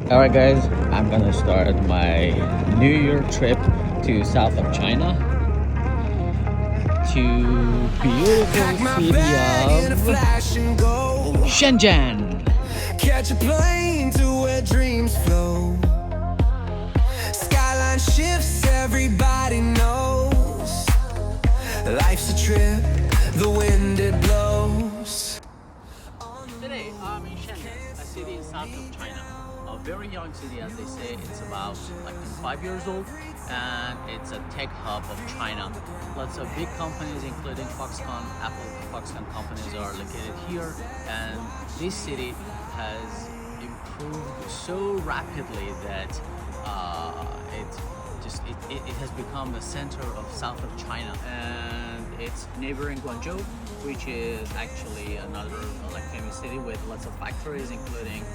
Alright guys, I'm gonna start my New Year trip to south of China, to beautiful city of Shenzhen. Catch a plane to where dreams flow. Skyline shifts, everybody knows. Life's a trip, the wind it blows. Today I'm in Shenzhen, a city in south of China. A very young city, as they say. It's about like 5 years old, and it's a tech hub of China. Lots of big companies, including Foxconn, Apple, Foxconn companies are located here, and this city has improved so rapidly that it has become the center of south of China, and it's neighboring Guangdong, which is actually another like famous city with lots of factories, including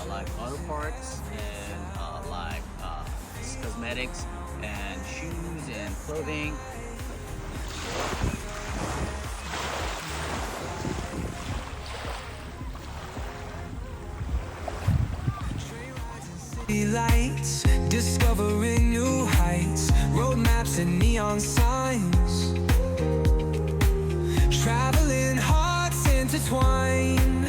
like auto parts and cosmetics and shoes and clothing. Lights, discovering new heights, road maps and neon signs. Traveling hearts intertwine,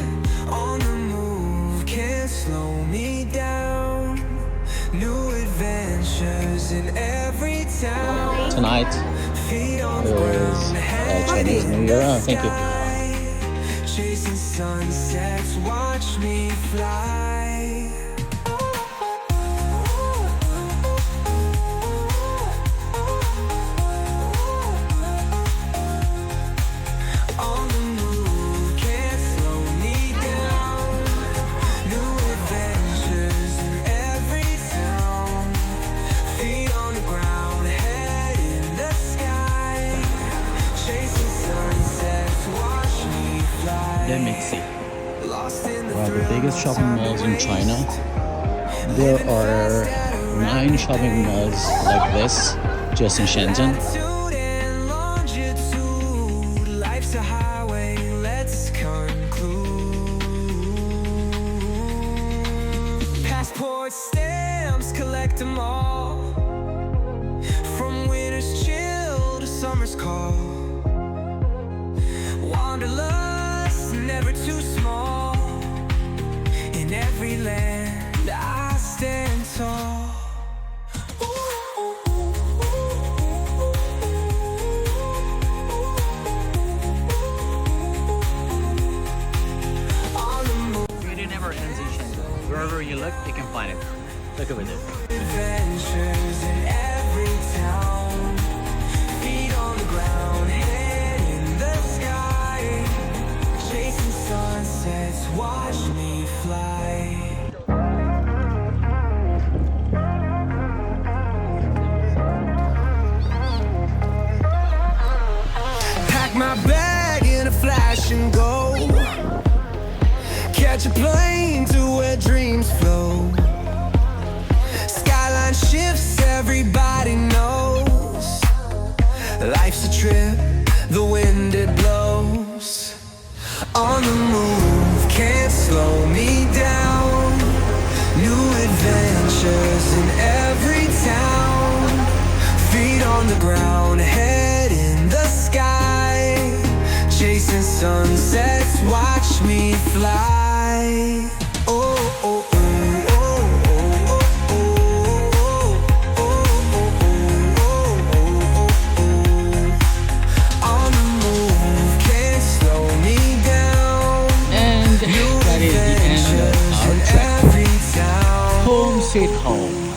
on the move, can't slow me down. New adventures in every town. Tonight is Chinese New Year. Oh, thank you. Chasing sunsets, watch me fly. Let me see. One of the biggest shopping malls in China. There are 9 shopping malls like this just in Shenzhen. Passport stamps, collect them all. From winter's chill to summer's call. Wanderlust, never too small. In every land I stand tall. Beauty never ends in Shenzhen. Wherever you look, you can find it. Look over there. Adventures in every town. Feet on the ground, head in the sky. Chasing sunsets, watch me fly. Pack my bag in a flash and go. Catch a plane to where dreams flow. Skyline shifts, everybody knows. Life's a trip, the wind it blows. On the move, can't slow me down. New adventures in every town. Feet on the ground, head in the sky. Chasing sunsets, watch me fly. Oh, oh, oh. That is the end of our trip. Home sweet home.